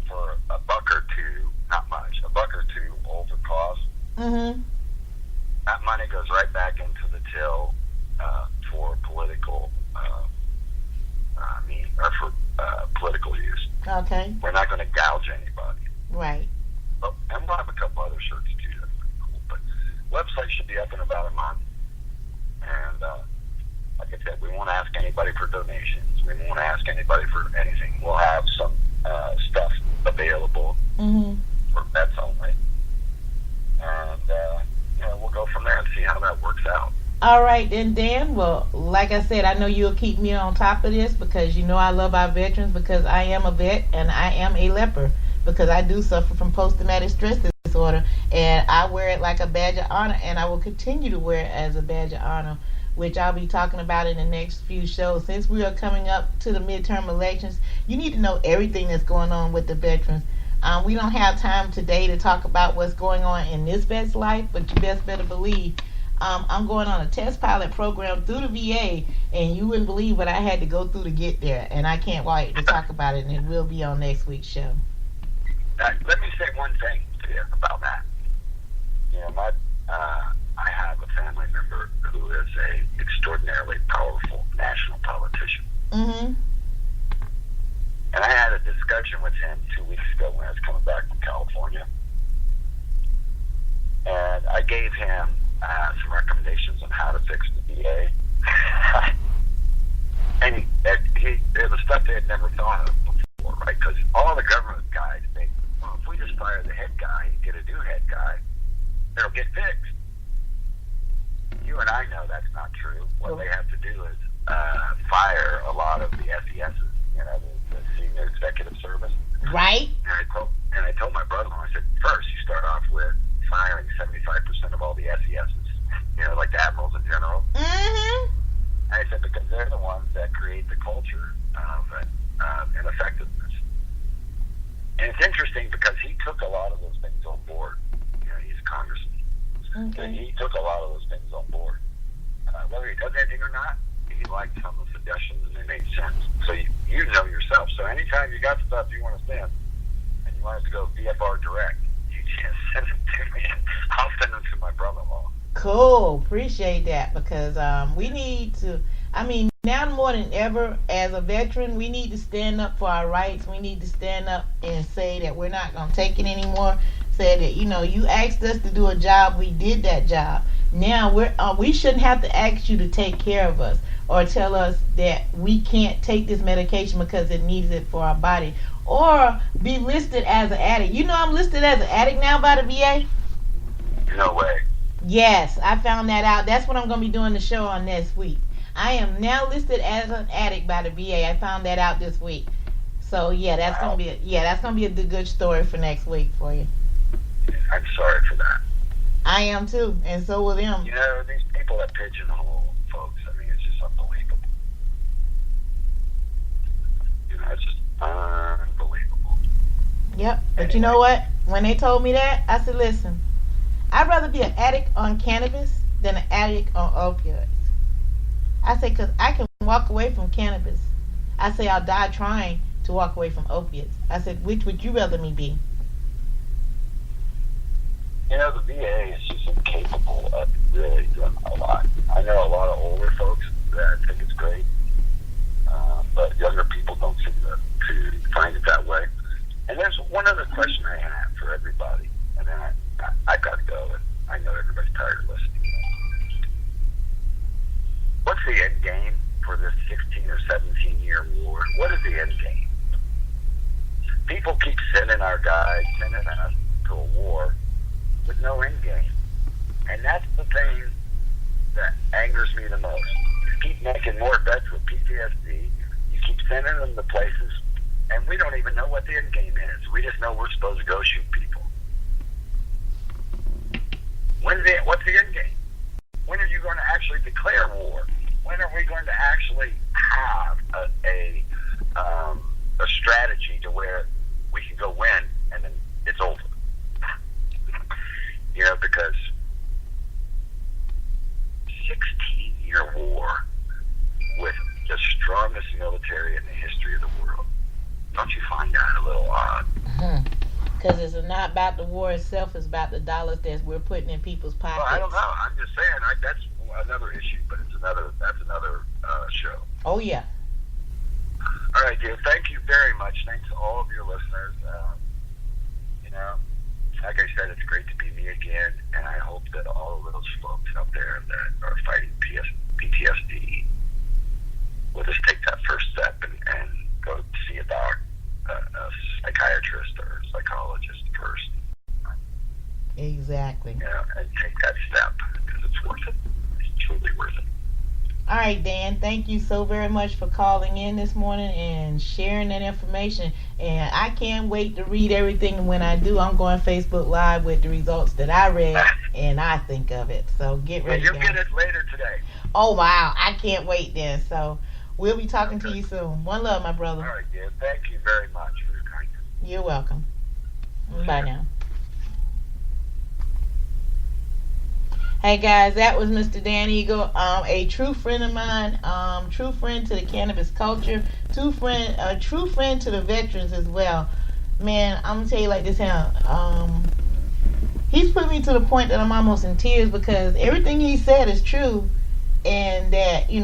for $1 or $2, not much, $1 or $2 over cost. Mm-hmm. That money goes right back into the till for political, political use. Okay. We're not going to gouge anybody. Right. Oh, and we'll have a couple other shirts too. That's pretty cool. But website should be up in about a month. And like I said, we won't ask anybody for donations. We won't ask anybody for anything. We'll have some stuff available for vets only. And we'll go from there and see how that works out. All right, then, Dan. Well, like I said, I know you'll keep me on top of this because I love our veterans, because I am a vet and I am a leper, because I do suffer from post-traumatic stress disorder, and I wear it like a badge of honor, and I will continue to wear it as a badge of honor, which I'll be talking about in the next few shows. Since we are coming up to the midterm elections, you need to know everything that's going on with the veterans. We don't have time today to talk about what's going on in this vet's life, but you best better believe I'm going on a test pilot program through the VA, and you wouldn't believe what I had to go through to get there, and I can't wait to talk about it, and it will be on next week's show. Let me say one thing to you about that. I have a family member who is a extraordinarily powerful national politician. Mm-hmm. And I had a discussion with him 2 weeks ago when I was coming back from California. And I gave him some recommendations on how to fix the VA. And it was stuff they had never thought of before, right? Because all the government guys think, well, if we just fire the head guy and get a new head guy, it'll get fixed. You and I know that's not true. What they have to do is fire a lot of the SESs, you know, the senior executive service. Right. And I told my brother-in-law, I said, first you start off with firing 75% of all the SESs, you know, like the admirals in general. Mm-hmm. And I said, because they're the ones that create the culture of ineffectiveness. And it's interesting because he took a lot of those things on board. You know, he's a congressman. Okay. And he took a lot of those things on board. Whether he does anything or not, he liked some of the suggestions and they made sense. So you know yourself. So anytime you got stuff you want to send and you want it to go VFR direct, you just send it to me and I'll send them to my brother-in-law. Cool. Appreciate that because we need to, now more than ever as a veteran, we need to stand up for our rights. We need to stand up and say that we're not going to take it anymore. Say that, you asked us to do a job, we did that job. Now we shouldn't have to ask you to take care of us or tell us that we can't take this medication because it needs it for our body or be listed as an addict. I'm listed as an addict now by the VA? No way. Yes, I found that out. That's what I'm going to be doing the show on next week. I am now listed as an addict by the VA. I found that out this week. So that's going to be a good story for next week for you. I'm sorry for that. I am too, and so will them. These people that pigeonhole folks, it's just unbelievable. It's just unbelievable. Yep, but you know what? When they told me that, I said, listen, I'd rather be an addict on cannabis than an addict on opioids. I say, because I can walk away from cannabis. I say, I'll die trying to walk away from opiates. I said, which would you rather me be? The VA is just incapable of really doing a lot. I know a lot of older folks that think it's great, but younger people don't seem to find it that way. And there's one other question I have for everybody, and then I've got to go, and I know everybody's tired of listening. What's the end game for this 16 or 17-year war? What is the end game? People keep sending our guys, sending us to a war with no end game. And that's the thing that angers me the most. You keep making more vets with PTSD. You keep sending them to places, and we don't even know what the end game is. We just know we're supposed to go shoot people. What's the end game? When are you going to actually declare war? When are we going to actually have a strategy to where we can go win and then it's over? Because 16-year war with the strongest military in the history of the world. Don't you find that a little odd? Because it's not about the war itself, it's about the dollars that we're putting in people's pockets. Well, I don't know. I'm just saying, that's another issue, but that's another show. Oh, yeah. All right, dear. Thank you very much. Thanks to all of your listeners. Like I said, it's great to be me again, and I hope that all of those folks out there that are fighting PTSD will just take that first step and go see a psychiatrist or a psychologist first. Exactly. And take that step because it's worth it. It's truly worth it. All right, Dan, thank you so very much for calling in this morning and sharing that information. And I can't wait to read everything. And when I do, I'm going Facebook Live with the results that I read and I think of it. So get ready. You'll get it later today. Oh, wow. I can't wait then. So we'll be talking to you soon. One love, my brother. All right, dear. Thank you very much for your kindness. You're welcome. Bye now. Hey guys, that was Mr. Dan Eagle, a true friend of mine, true friend to the cannabis culture, true friend to the veterans as well. Man, I'm gonna tell you like this, he's put me to the point that I'm almost in tears because everything he said is true, and that you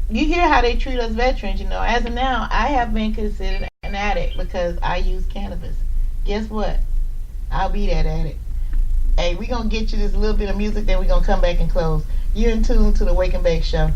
hear how they treat us veterans. As of now, I have been considered an addict because I use cannabis. Guess what? I'll be that addict. Hey, we gonna get you this little bit of music, then we gonna come back and close. You're in tune to the Wake and Bake Show.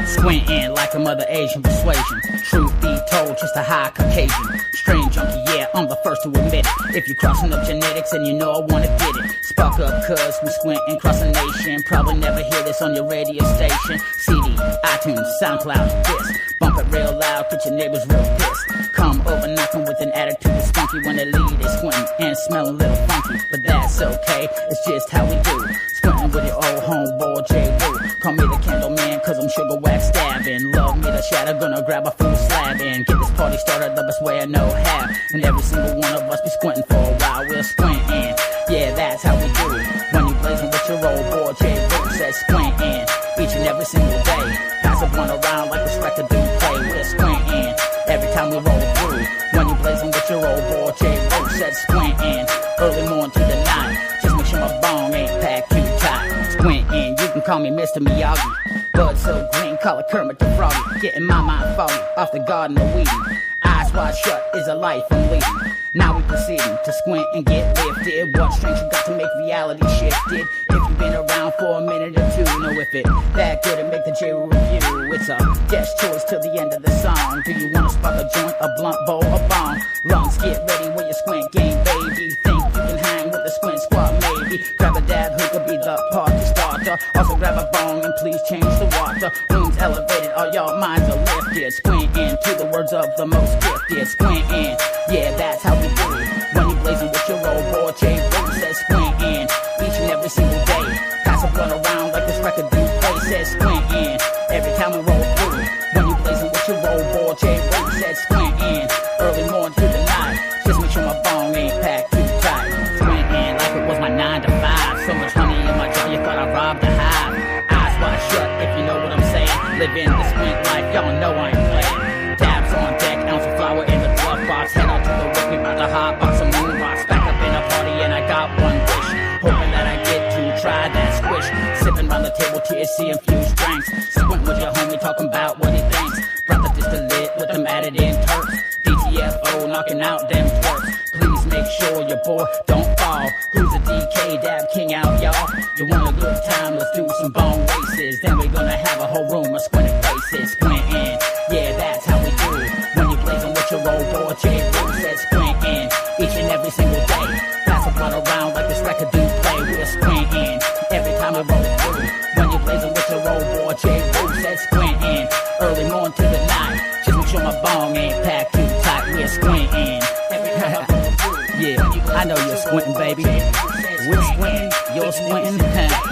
Squinting like a Mother Asian persuasion. Truth be told, just a high Caucasian. Strange junkie, yeah, I'm the first to admit it. If you crossing up genetics and you know I wanna get it, spark up cuz we squinting across the nation. Probably never hear this on your radio station. CD, iTunes, SoundCloud, this. Bump it real loud, get your neighbors real pissed. Come over knocking with an attitude that's funky when they lead is squinting and smelling a little funky. But that's okay, it's just how we do. Squinting with your old homeboy J. Woo. Call me the candle man cause I'm sugar wax stabbing. Love me the shatter, gonna grab a full slab and get this party started the best way I know how. And every single one of us be squinting for a while. We're squinting, yeah, that's how we do it. When you blazing with your old boy J. Woo says squinting each and every single day. Pass up one around like this record do play. We're squinting every time we roll through. When you blazing with your old boy J. Woo says squinting early morning to the night. Just make sure my bone ain't packed too tight. Squinting, you can call me Mr. Miyagi. Blood so green, call it Kermit the Froggy. Getting my mind foggy off the Garden of Whedon. Eyes wide shut is a life I'm leading. Now we proceeding to squint and get lifted. What strength you got to make reality shifted? If you've been around for a minute or two, know if it that good to make the J review. It's a guest choice till the end of the song. Do you wanna spark a joint, a blunt, bowl, a bomb? Lungs get ready with your squint game, baby. Think you can hang with the squint squad, maybe. Grab a dab who could be the party starter. Also grab a bong and please change the water. Wings elevated, all y'all minds are lifted. Squinting to the words of the most gifted. Squinting, yeah, that's how we do it. When you blazing with your old boy J. Woo says squinting each and every single day. Pass a blunt around like this record do play. Says squinting every time we roll through. When you blazing with your old boy J. Woo says squinting early morning to the night. Just make sure my bong ain't packed too tight. Squinting like it was my 9 to 5. So much honey in my jaw, you thought I robbed a hive. Eyes wide shut, if you know what I'm saying. Living the squint life, y'all know I ain't playing. Dabs on deck, ounce of flour in the glove box. Head out to the whippy by the hot box of moon rocks. Back up in a party and I got one wish. Hoping that I get to try that squish. Sipping round the table, THC infused drinks. Squint with your homie talking about what he thinks. Brought the distillate with them added in turks. DTFO knocking out them twerks. Please make sure your boy don't fall. Who's the DK Dab King out, y'all? You want a good time? Let's do some bone races. Then we're gonna have a whole room of squinted faces. Squinting, yeah, that's how we do it. When you blazing with your old boy J. Woo says squinting each and every single day. Pass a blunt around like this record do play. We're squinting every time we roll through. When you blazing with your old boy J. Woo says squinting early morning to the night. Just make sure my bong ain't packed too tight. We're squinting every time I roll through. Yeah, I know you're squinting, baby. We're squinting, you're squinting.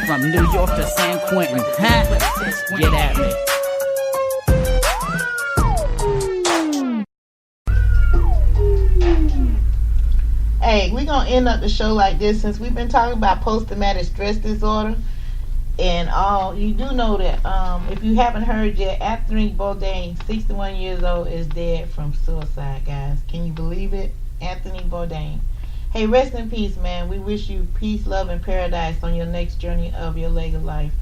From New York to San Quentin. Get at me. Hey, we're going to end up the show like this since we've been talking about post-traumatic stress disorder and all. You do know that if you haven't heard yet, Anthony Bourdain, 61 years old, is dead from suicide, guys. Can you believe it? Anthony Bourdain. Hey, rest in peace, man. We wish you peace, love, and paradise on your next journey of your Lego life.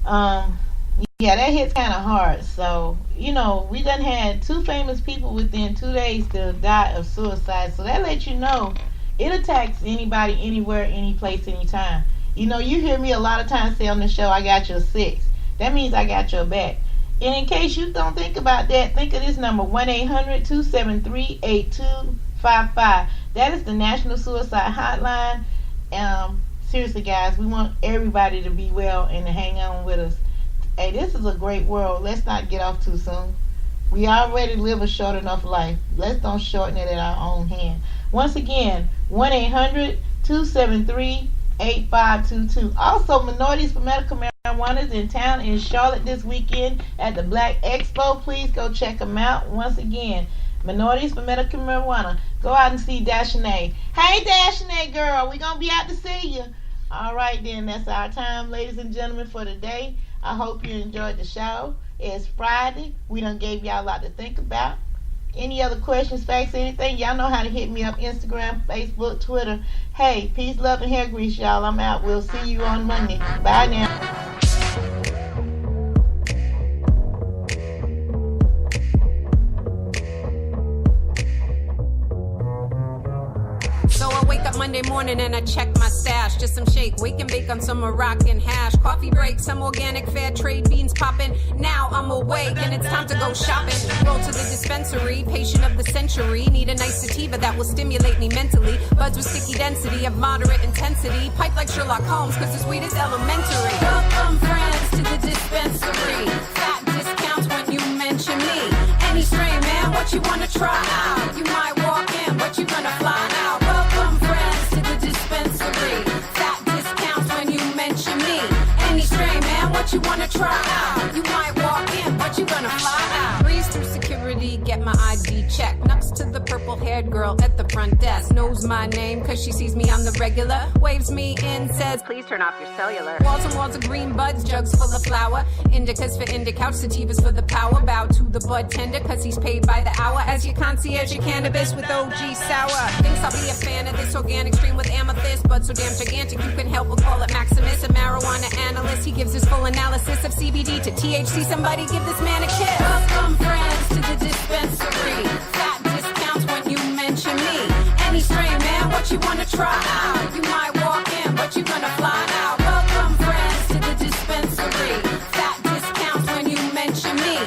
Yeah, that hits kind of hard. So, we done had 2 famous people within 2 days to die of suicide. So that lets you know it attacks anybody, anywhere, any place, anytime. You hear me a lot of times say on the show, I got your 6. That means I got your back. And in case you don't think about that, think of this number, 1-800-273-8255. That is the National Suicide Hotline. Seriously, guys, we want everybody to be well and to hang on with us. Hey, this is a great world. Let's not get off too soon. We already live a short enough life. Let's don't shorten it at our own hand. Once again, 1-800-273-8522. Also, Minorities for Medical Marijuana is in town in Charlotte this weekend at the Black Expo. Please go check them out. Once again, Minorities for Medical Marijuana. Go out and see Dashanae. Hey, Dashanae, girl, we going to be out to see you. All right, then, that's our time, ladies and gentlemen, for today. I hope you enjoyed the show. It's Friday. We done gave y'all a lot to think about. Any other questions, facts, anything, y'all know how to hit me up. Instagram, Facebook, Twitter. Hey, peace, love, and hair grease, y'all. I'm out. We'll see you on Monday. Bye now. So I wake up Monday morning and I check my stash. Just some shake, wake and bake on some Moroccan hash. Coffee break, some organic fair trade beans popping. Now I'm awake and it's time to go shopping. Roll to the dispensary, patient of the century. Need a nice sativa that will stimulate me mentally. Buds with sticky density of moderate intensity. Pipe like Sherlock Holmes cause the sweet is elementary. Welcome friends to the dispensary. Fat discounts when you mention me. Any strain, man, what you wanna try out? You might walk in, but you gonna fly out. Welcome friends to the dispensary. Fat discounts when you mention me. Any strain, man, what you wanna try out? You might walk in, but you gonna fly out. Breeze through security, get my ID check. Next to the purple-haired girl at the front desk. Knows my name cause she sees me on the regular. Waves me in, says, please turn off your cellular. Walls and walls of green buds, jugs full of flour. Indicas for indica, sativas for the power. Bow to the bud tender cause he's paid by the hour. As your concierge, your cannabis with OG sour. Thinks I'll be a fan of this organic stream with amethyst. Bud so damn gigantic you can help, we'll call it Maximus. A marijuana analyst, he gives his full analysis of CBD to THC. Somebody give this man a kiss. Welcome friends to the dispensary. Fat discounts when you mention me. Any strain, man, what you wanna try out? You might walk in, but you gonna fly out. Welcome friends to the dispensary. Fat discounts when you mention me.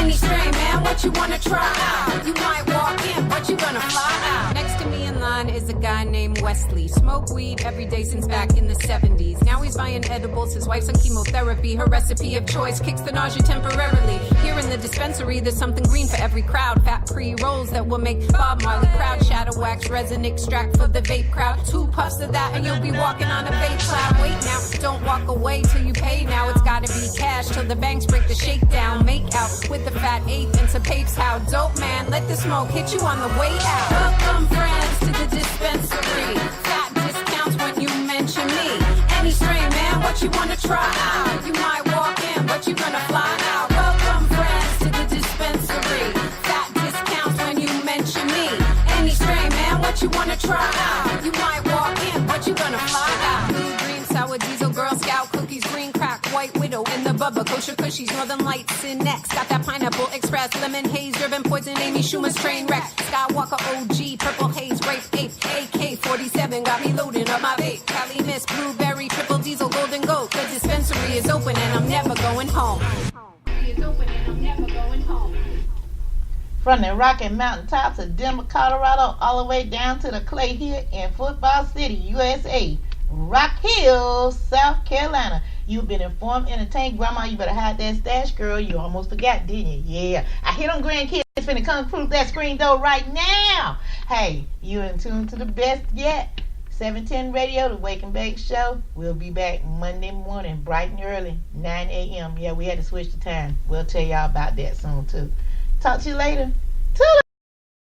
Any strain, man, what you wanna try out? You might walk in, but you gonna fly out. Next to me in line is a guy named Wesley. Smoke weed every day since back in the 70s. Now he's buying edibles, his wife's on chemotherapy. Her recipe of choice kicks the nausea temporarily. Here in the dispensary, there's something green for every crowd. Fat pre-rolls that will make Bob Marley proud. Shadow wax, resin extract for the vape crowd. 2 puffs of that and you'll be walking on a vape cloud. Wait now, don't walk away till you pay now. It's gotta be cash till the banks break the shakedown. Make out with the fat eighth into papes. How dope, man, let the smoke hit you on the way out. Welcome friends to the dispensary. Fat discounts when you mention me. Any strain, man, what you wanna try out? You might walk in, but you gonna fly out. Welcome friends to the dispensary. Fat discounts when you mention me. Any strain, man, what you wanna try out? You might walk in, but you gonna fly out. Blue, green, sour, diesel, Girl Scout, cookies, green crack, white widow, and the bubba, kosher cushies, Northern Lights, in next. Got that pineapple express, lemon haze, driven poison, Amy Schumer's train wreck. Skywalker OG, purple haze, grape ape, AK-47, got me loading up my vape. Cali Miss, blueberry, triple diesel, golden goat. The dispensary is open and I'm never going home. From the Rocky Mountain tops of Denver, Colorado, all the way down to the Clay here in Football City, USA, Rock Hill, South Carolina. You've been informed, entertained. Grandma, you better hide that stash, girl. You almost forgot, didn't you? Yeah. I hear them grandkids finna come through that screen door right now. Hey, you in tune to the best yet. 710 Radio, the Wake and Bake Show. We'll be back Monday morning, bright and early, 9 a.m. Yeah, we had to switch the time. We'll tell y'all about that soon, too. Talk to you later.